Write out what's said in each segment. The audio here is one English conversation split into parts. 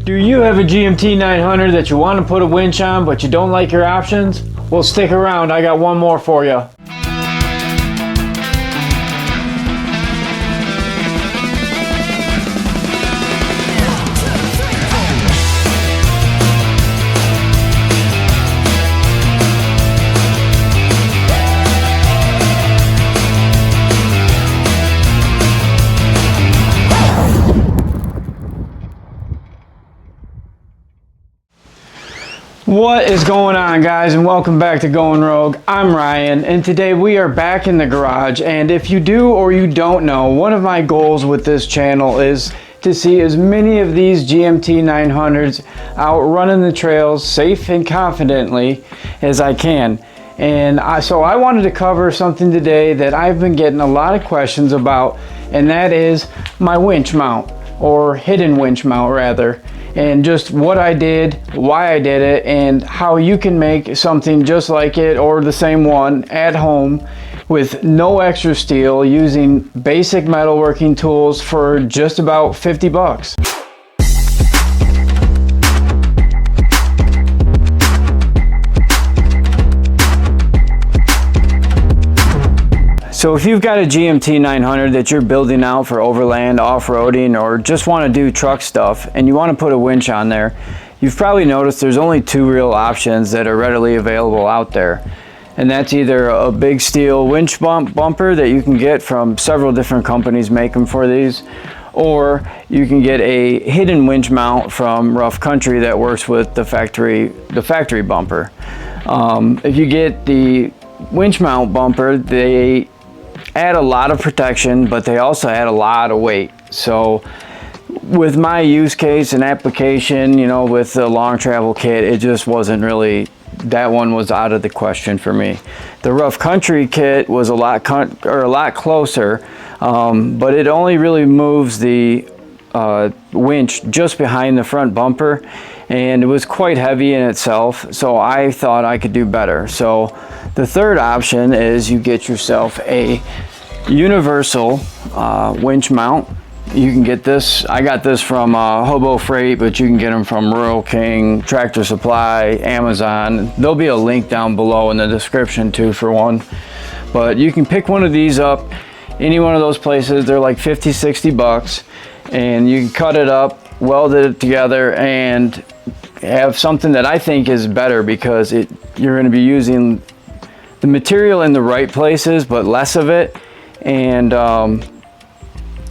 Do you have a GMT 900 that you want to put a winch on but you don't like your options? Well, stick around, I got one more for you. What is going on, guys, and welcome back to Goin Rogue. I'm Ryan, and today we are back in the garage. And if you do or you don't know, one of my goals with this channel is to see as many of these GMT 900s out running the trails safe and confidently as I can. And so I wanted to cover something today that I've been getting a lot of questions about, and that is my winch mount, or hidden winch mount rather. And just what I did, why I did it, and how you can make something just like it or the same one at home with no extra steel using basic metalworking tools for just about 50 bucks. So if you've got a GMT 900 that you're building out for overland, off-roading, or just want to do truck stuff and you want to put a winch on there, you've probably noticed there's only two real options that are readily available out there. And that's either a big steel winch bumper that you can get from several different companies make them for these, or you can get a hidden winch mount from Rough Country that works with the factory bumper. If you get the winch mount bumper, they add a lot of protection, but they also add a lot of weight. So with my use case and application, you know, with the long travel kit, it just wasn't really, that one was out of the question for me. The Rough Country kit was a lot closer, but it only really moves the winch just behind the front bumper, and it was quite heavy in itself, so I thought I could do better. So the third option is you get yourself a universal winch mount. You can get this, I got this from Hobo Freight, but you can get them from Rural King, Tractor Supply, Amazon. There'll be a link down below in the description too for one. But you can pick one of these up, any one of those places. They're like 50, 60 bucks. And you can cut it up, weld it together, and have something that I think is better because you're going to be using the material in the right places but less of it, and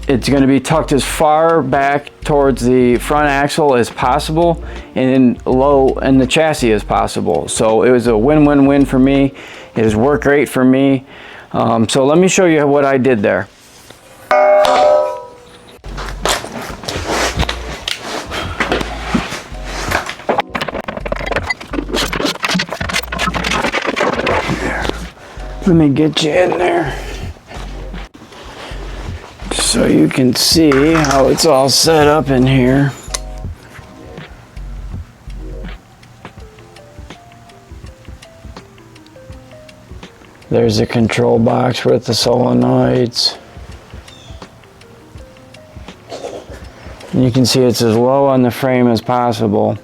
it's going to be tucked as far back towards the front axle as possible and low in the chassis as possible. So it was a win-win-win for me. It has worked great for me. So let me show you what I did there. Let me get you in there so you can see how it's all set up in here. There's a control box with the solenoids. And you can see it's as low on the frame as possible.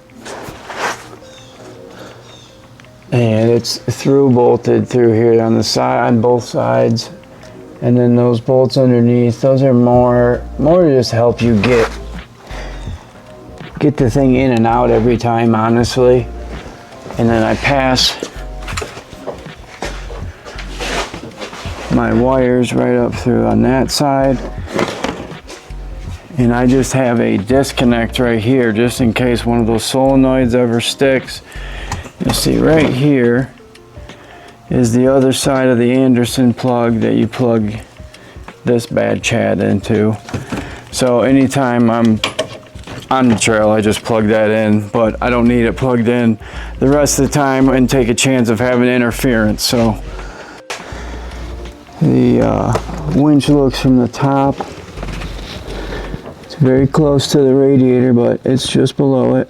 And it's through bolted through here on the side, on both sides. And then those bolts underneath, those are more to just help you get the thing in and out every time, honestly. And then I pass my wires right up through on that side. And I just have a disconnect right here just in case one of those solenoids ever sticks. You see right here is the other side of the Anderson plug that you plug this bad Chad into. So anytime I'm on the trail, I just plug that in, but I don't need it plugged in the rest of the time and take a chance of having interference. So the winch looks from the top. It's very close to the radiator, but it's just below it.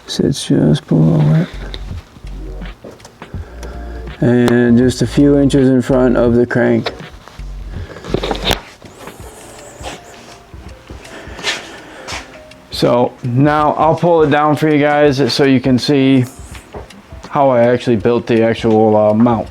Sits just below it. And just a few inches in front of the crank. So now I'll pull it down for you guys so you can see how I actually built the actual mount.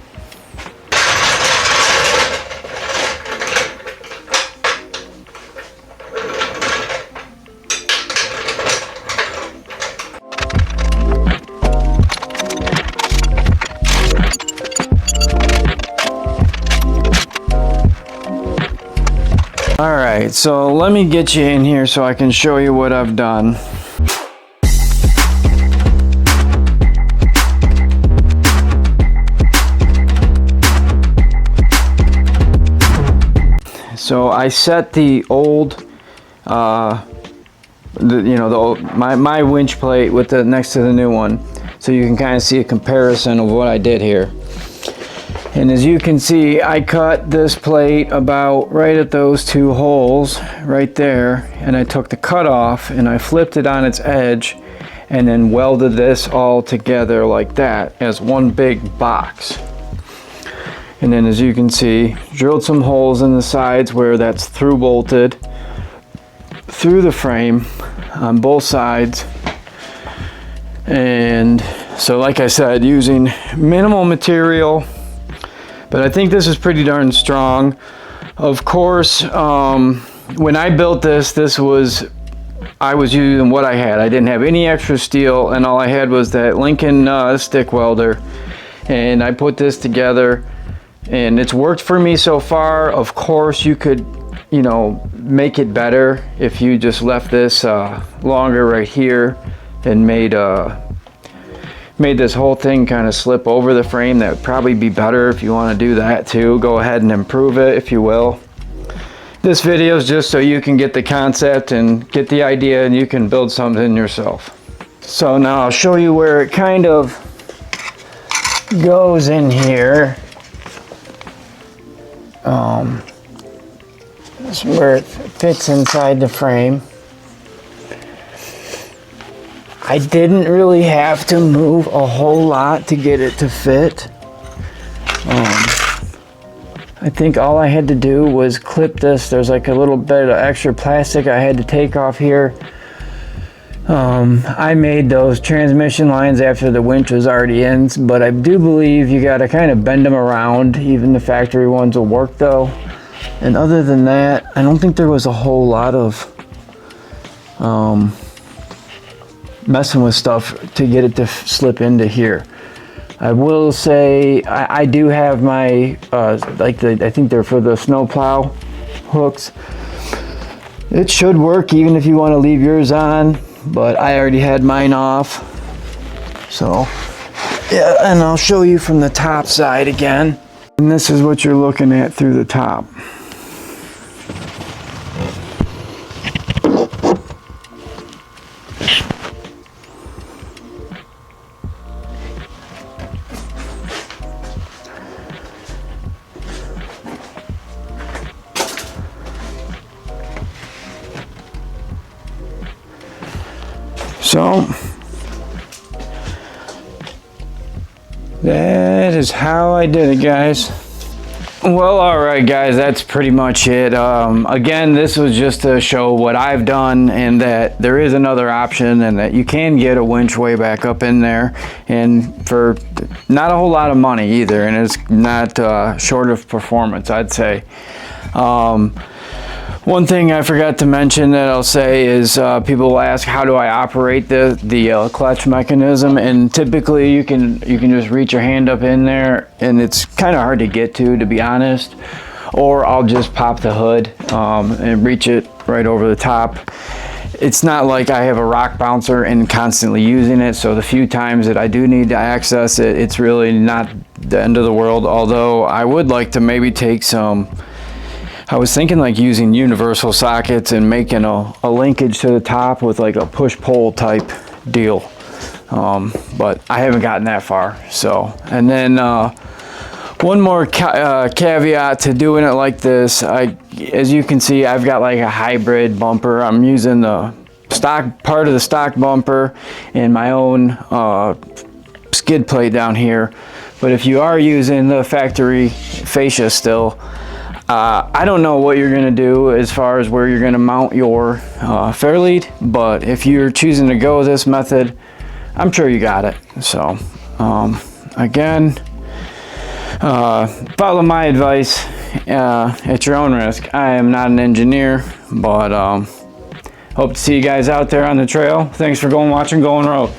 Alright, so let me get you in here so I can show you what I've done. So I set the old, my winch plate with the next to the new one, so you can kind of see a comparison of what I did here. And as you can see, I cut this plate about right at those two holes right there, and I took the cut off and I flipped it on its edge and then welded this all together like that as one big box. And then as you can see, drilled some holes in the sides where that's through bolted through the frame on both sides. And so like I said, using minimal material, but I think this is pretty darn strong. Of course, when I built this, I was using what I had. I didn't have any extra steel, and all I had was that Lincoln stick welder. And I put this together, and it's worked for me so far. Of course, you could, make it better if you just left this longer right here and made this whole thing kind of slip over the frame. That would probably be better. If you want to do that too, go ahead and improve it if you will. This video is just so you can get the concept and get the idea, and you can build something yourself. So now I'll show you where it kind of goes in here. This is where it fits inside the frame. I didn't really have to move a whole lot to get it to fit. I think all I had to do was clip this. There's like a little bit of extra plastic I had to take off here. I made those transmission lines after the winch was already in, but I do believe you got to kind of bend them around. Even the factory ones will work though. And other than that, I don't think there was a whole lot of messing with stuff to get it to slip into here. I will say I do have my I think they're for the snowplow hooks. It should work even if you want to leave yours on, but I already had mine off. So yeah, and I'll show you from the top side again. And this is what you're looking at through the top. So that is how I did it, guys. Well, alright guys, that's pretty much it. Again, this was just to show what I've done, and that there is another option, and that you can get a winch way back up in there, and for not a whole lot of money either, and it's not short of performance, I'd say. One thing I forgot to mention that I'll say is people will ask, how do I operate the clutch mechanism? And typically you can just reach your hand up in there, and it's kind of hard to get to be honest. Or I'll just pop the hood and reach it right over the top. It's not like I have a rock bouncer and constantly using it, so the few times that I do need to access it, it's really not the end of the world. Although I would like to maybe take some, I was thinking like using universal sockets and making a linkage to the top with like a push-pull type deal, but I haven't gotten that far. So, and then one more caveat to doing it like this, as you can see, I've got like a hybrid bumper. I'm using the stock part of the stock bumper and my own skid plate down here. But if you are using the factory fascia still, I don't know what you're going to do as far as where you're going to mount your fair lead, but if you're choosing to go this method, I'm sure you got it. So again, follow my advice at your own risk. I am not an engineer, but hope to see you guys out there on the trail. Thanks for watching Goin Rogue.